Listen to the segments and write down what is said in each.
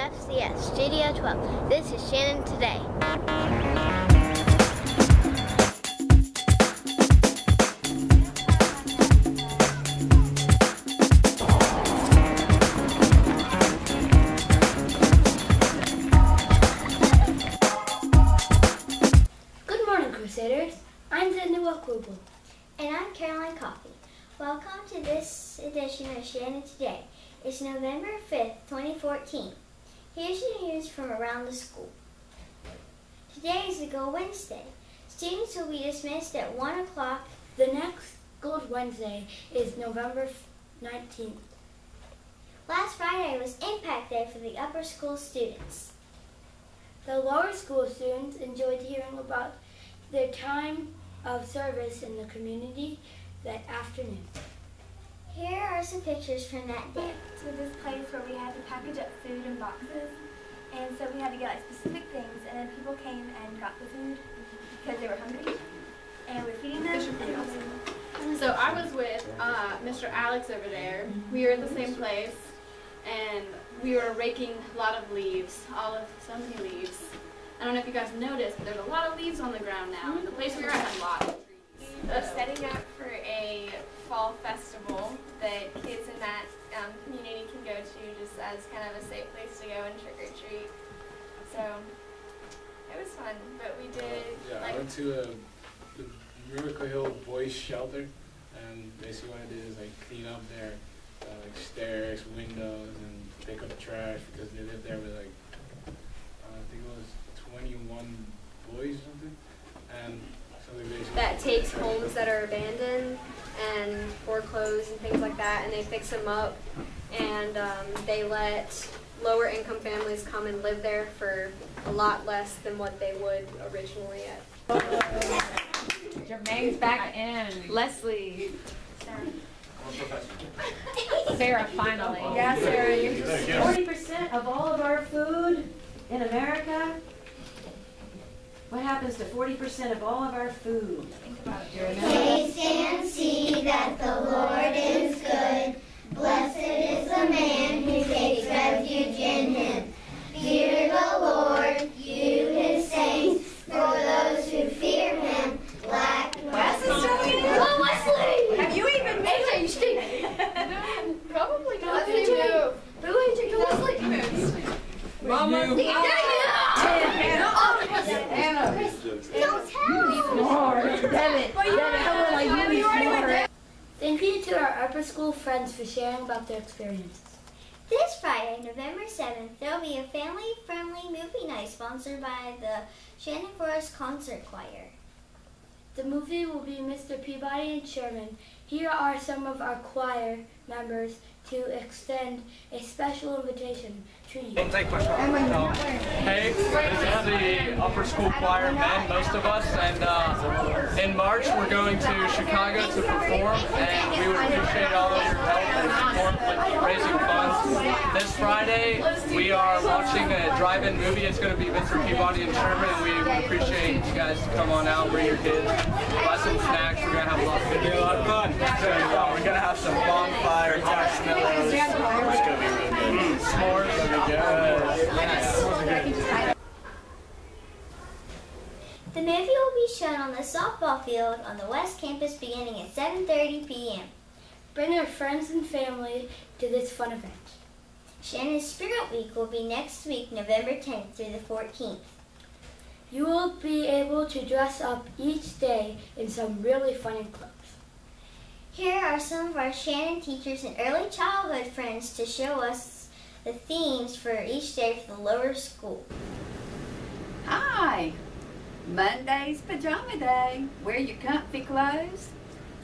WFCS Studio 12. This is Shannon today. Good morning, Crusaders. I'm Sydney Wakubu. And I'm Caroline Coffey. Welcome to this edition of Shannon Today. It's November 5th, 2014. Here's the news from around the school. Today is the Gold Wednesday. Students will be dismissed at 1 o'clock. The next Gold Wednesday is November 19th. Last Friday was Impact Day for the upper school students. The lower school students enjoyed hearing about their time of service in the community that afternoon. Here are some pictures from that day. To this place where we had to package up food in boxes, and so we had to get like specific things, and then people came and got the food because they were hungry, and we're feeding them. So I was with Mr. Alex over there. We were at the same place, and we were raking a lot of leaves, so many leaves. I don't know if you guys noticed, but there's a lot of leaves on the ground now, and the place we were at had a lot of trees. We're setting up for a fall festival that kids in that community can go to just as kind of a safe place to go and trick or treat. So it was fun, but we did. Yeah, I went to the Miracle Hill Boys Shelter, and basically what I did is like clean up their like stairs, windows, and pick up trash because they lived there with like I think it was 21 boys or something, and so they basically that takes homes that are abandoned and foreclosed and things like that, and they fix them up, and they let lower income families come and live there for a lot less than what they would originally at. Jermaine's back in. Leslie. Sarah, finally. Yeah, Sarah, you're 40% of all of our food in America. What happens to 40% of all of our food? Taste and see that the Lord is good. Blessed is the man who takes refuge in him. Fear the Lord, you his saints, for those who fear him lack Wesley! Oh, Wesley! Have you even made it? Probably not. Mama? Don't tell! Thank you to our upper school friends for sharing about their experiences. This Friday, November 7th, there will be a family-friendly movie night sponsored by the Shannon Forest Concert Choir. The movie will be Mr. Peabody and Sherman. Here are some of our choir members to extend a special invitation to you. Hey, this is the upper school choir men, most of us, and in March we're going to Chicago to perform, and we would appreciate all of your help and support with raising funds. This Friday we are watching a drive-in movie. It's going to be Mr. Peabody and Sherman, and we would appreciate you guys to come on out, bring your kids, buy some snacks. We're going to have a lot of fun. We're going to have some bonfire, marshmallows. It's going to be really good. S'mores. It's going to be good. The movie will be shown on the softball field on the West Campus beginning at 7:30 p.m. Bring your friends and family to this fun event. Shannon's Spirit Week will be next week, November 10th through the 14th. You will be able to dress up each day in some really funny clothes. Here are some of our Shannon teachers and early childhood friends to show us the themes for each day for the lower school. Hi! Monday's pajama day. Wear your comfy clothes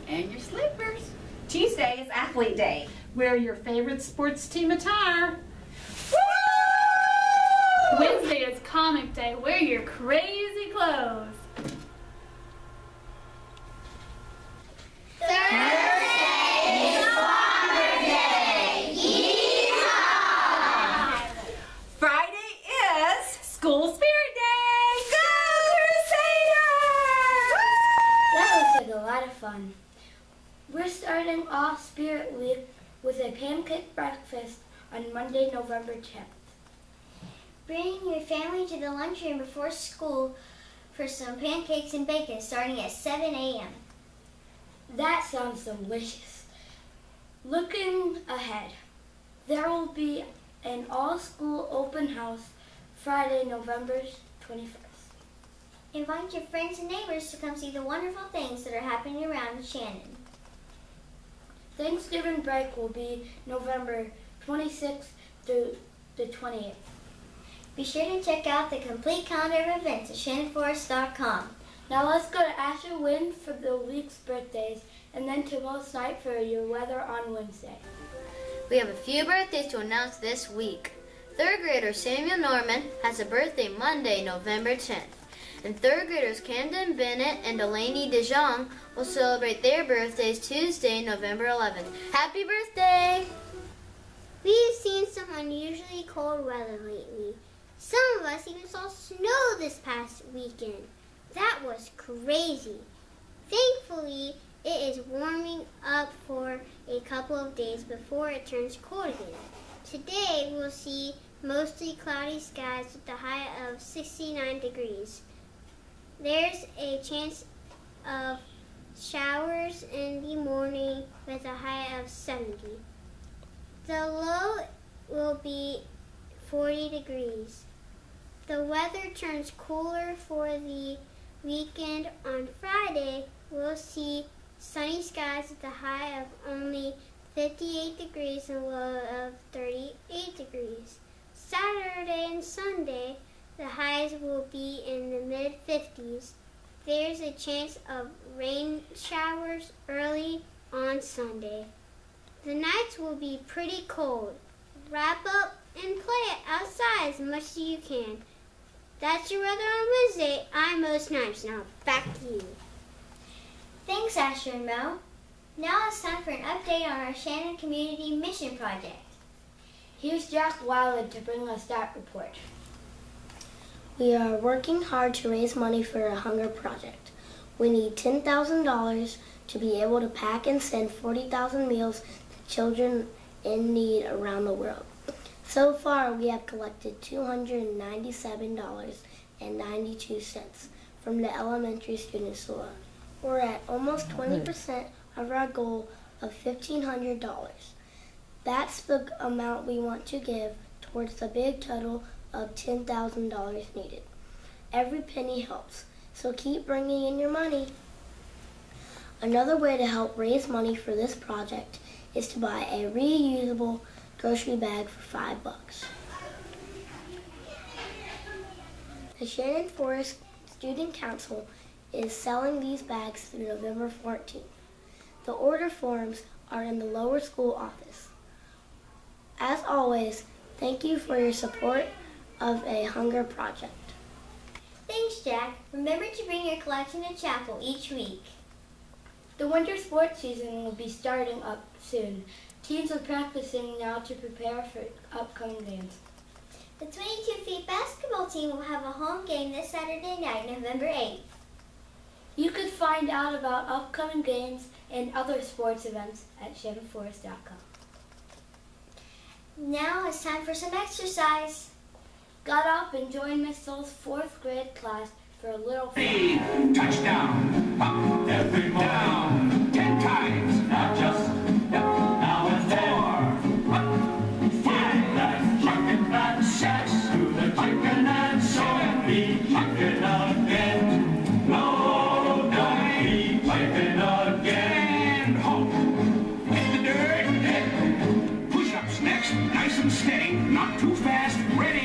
and your slippers. Tuesday is athlete day. Wear your favorite sports team attire. Wednesday is comic day. Wear your crazy clothes. School Spirit Day! Go Crusaders! That looks like a lot of fun. We're starting off Spirit Week with a pancake breakfast on Monday, November 10th. Bring your family to the lunchroom before school for some pancakes and bacon starting at 7 a.m. That sounds delicious. Looking ahead, there will be an all-school open house Friday, November 21st. Invite your friends and neighbors to come see the wonderful things that are happening around Shannon. Thanksgiving break will be November 26th through the 28th. Be sure to check out the complete calendar of events at shannonforest.com. Now let's go to Asher Wynn for the week's birthdays and then to Most Night for your weather on Wednesday. We have a few birthdays to announce this week. 3rd grader Samuel Norman has a birthday Monday, November 10th. And 3rd graders Camden Bennett and Delaney DeJong will celebrate their birthdays Tuesday, November 11th. Happy birthday! We've seen some unusually cold weather lately. Some of us even saw snow this past weekend. That was crazy. Thankfully, it is warming up for a couple of days before it turns cold again. Today, we'll see mostly cloudy skies with a high of 69 degrees. There's a chance of showers in the morning with a high of 70. The low will be 40 degrees. The weather turns cooler for the weekend. On Friday, we'll see sunny skies with a high of only 58 degrees and a low of 38 degrees. Saturday and Sunday, the highs will be in the mid-50s. There's a chance of rain showers early on Sunday. The nights will be pretty cold. Wrap up and play outside as much as you can. That's your weather on Wednesday. I'm Mo Snipes. Now back to you. Thanks, Asher and Mo. Now it's time for an update on our Shannon Community Mission Project. Here's Jack Weiland to bring us that report. We are working hard to raise money for a hunger project. We need $10,000 to be able to pack and send 40,000 meals to children in need around the world. So far, we have collected $297.92 from the elementary students alone. We're at almost 20% of our goal of $1,500. That's the amount we want to give towards the big total of $10,000 needed. Every penny helps, so keep bringing in your money. Another way to help raise money for this project is to buy a reusable grocery bag for $5. The Shannon Forest Student Council is selling these bags through November 14th. The order forms are in the lower school office. As always, thank you for your support of a hunger project. Thanks, Jack. Remember to bring your collection to chapel each week. The winter sports season will be starting up soon. Teams are practicing now to prepare for upcoming games. The 22 feet basketball team will have a home game this Saturday night, November 8th. You could find out about upcoming games and other sports events at shannonforest.com. Now it's time for some exercise. Got up and joined Miss Soul's 4th grade class for a little fun. Touchdown, up, every down, 10 times, not just now and then. 4, 5, chicken and 6, to the chicken and so be chicken again. No, don't be chicken again. Home, hit the dirt, push-ups next, nice and steady, not too fast, ready.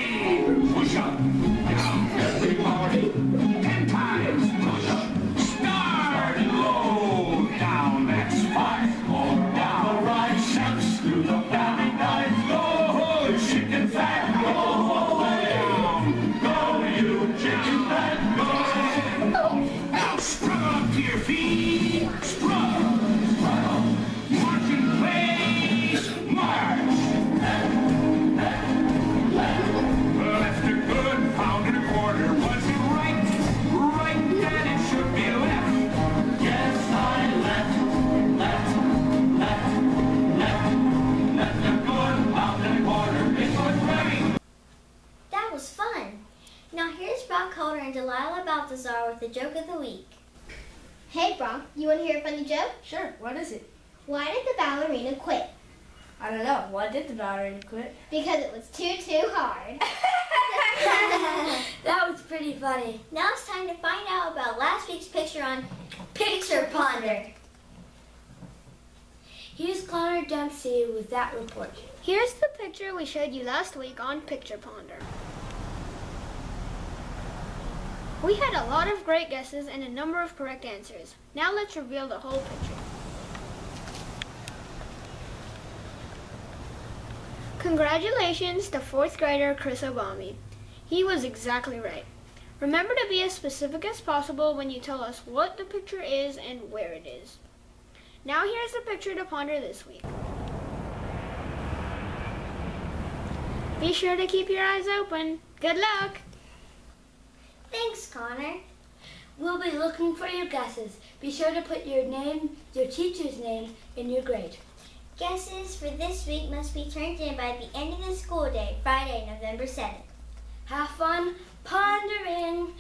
Push up, down, everybody, 10 times, push up, start low, down, that's 5, more down, right, 6, through the valley, 9, go, chicken fat, go down, go, you chicken fat, go. Now struggle up to your feet, struggle, march in place, march. Left a good pound and a quarter was Balthazar with the joke of the week. Hey, Bronk, you want to hear a funny joke? Sure, what is it? Why did the ballerina quit? I don't know. Why did the ballerina quit? Because it was too hard. That was pretty funny. Now it's time to find out about last week's picture on Picture Ponder. Here's Connor Dempsey with that report. Here's the picture we showed you last week on Picture Ponder. We had a lot of great guesses and a number of correct answers. Now let's reveal the whole picture. Congratulations to 4th grader Chris Obami. He was exactly right. Remember to be as specific as possible when you tell us what the picture is and where it is. Now here's the picture to ponder this week. Be sure to keep your eyes open. Good luck! Thanks, Connor. We'll be looking for your guesses. Be sure to put your name, your teacher's name, in your grade. Guesses for this week must be turned in by the end of the school day, Friday, November 7th. Have fun pondering.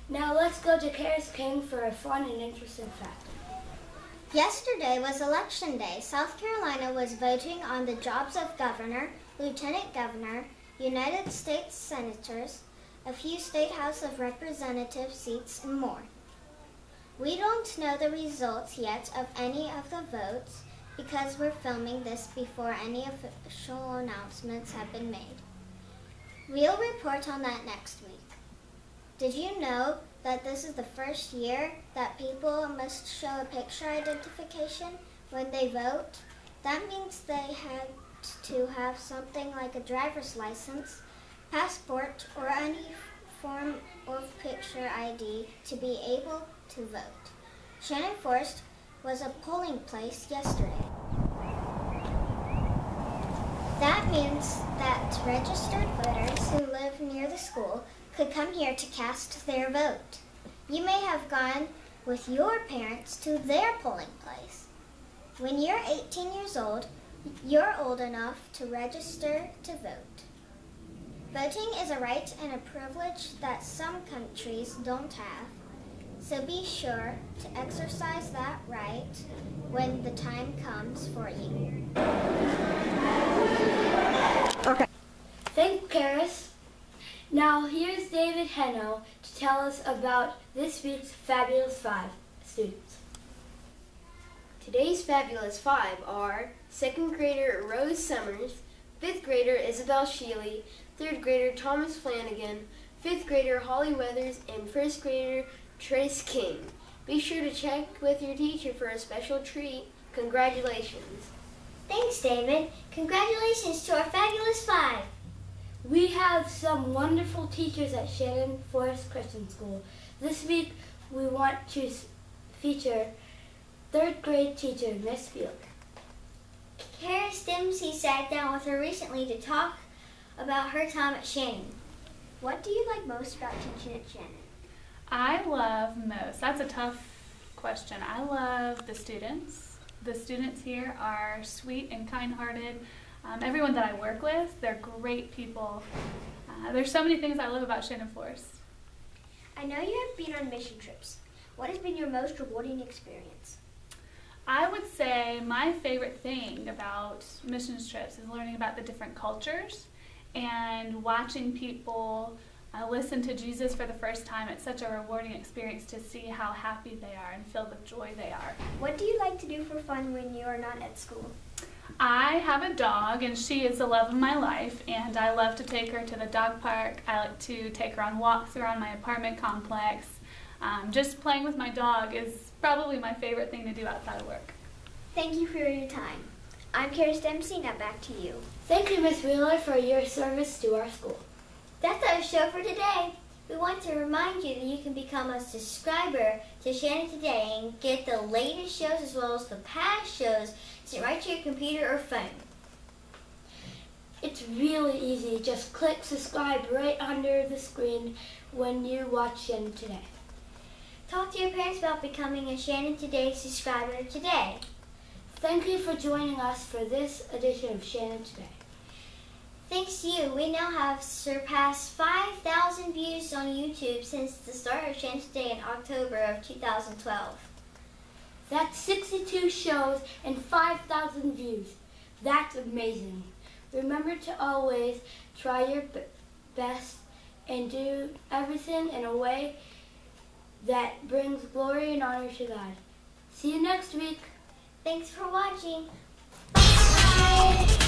Now let's go to Karis King for a fun and interesting fact. Yesterday was Election Day. South Carolina was voting on the jobs of governor, lieutenant governor, United States senators, a few state House of Representatives seats, and more. We don't know the results yet of any of the votes because we're filming this before any official announcements have been made. We'll report on that next week. Did you know that this is the first year that people must show a picture identification when they vote? That means they had to have something like a driver's license, passport, or any form of picture ID to be able to vote. Shannon Forest was a polling place yesterday. That means that registered voters who live near the school could come here to cast their vote. You may have gone with your parents to their polling place. When you're 18 years old, you're old enough to register to vote. Voting is a right and a privilege that some countries don't have, so be sure to exercise that right when the time comes for you. Okay. Thanks, Karis. Now here's David Heno to tell us about this week's Fabulous 5 students. Today's Fabulous 5 are 2nd grader Rose Summers, 5th grader Isabel Sheely, 3rd grader Thomas Flanagan, 5th grader Holly Weathers, and 1st grader Trace King. Be sure to check with your teacher for a special treat. Congratulations. Thanks, David. Congratulations to our Fabulous 5. We have some wonderful teachers at Shannon Forest Christian School. This week we want to feature 3rd grade teacher, Miss Field. Karis Dempsey sat down with her recently to talk about her time at Shannon. What do you like most about teaching at Shannon? I love most. That's a tough question. I love the students. The students here are sweet and kind-hearted. Everyone that I work with, they're great people. There's so many things I love about Shannon Forest. I know you have been on mission trips. What has been your most rewarding experience? I would say my favorite thing about missions trips is learning about the different cultures and watching people listen to Jesus for the first time. It's such a rewarding experience to see how happy they are and feel the joy they are. What do you like to do for fun when you are not at school? I have a dog, and she is the love of my life, and I love to take her to the dog park. I like to take her on walks around my apartment complex. Just playing with my dog is probably my favorite thing to do outside of work. Thank you for your time. I'm Karis Dempsey, now back to you. Thank you, Miss Wheeler, for your service to our school. That's our show for today. We want to remind you that you can become a subscriber to Shannon Today and get the latest shows as well as the past shows sent right to your computer or phone. It's really easy. Just click subscribe right under the screen when you watch Shannon Today. Talk to your parents about becoming a Shannon Today subscriber today. Thank you for joining us for this edition of Shannon Today. Thanks to you, we now have surpassed 5,000 views on YouTube since the start of Shannon's Day in October of 2012. That's 62 shows and 5,000 views. That's amazing. Remember to always try your best and do everything in a way that brings glory and honor to God. See you next week. Thanks for watching. Bye.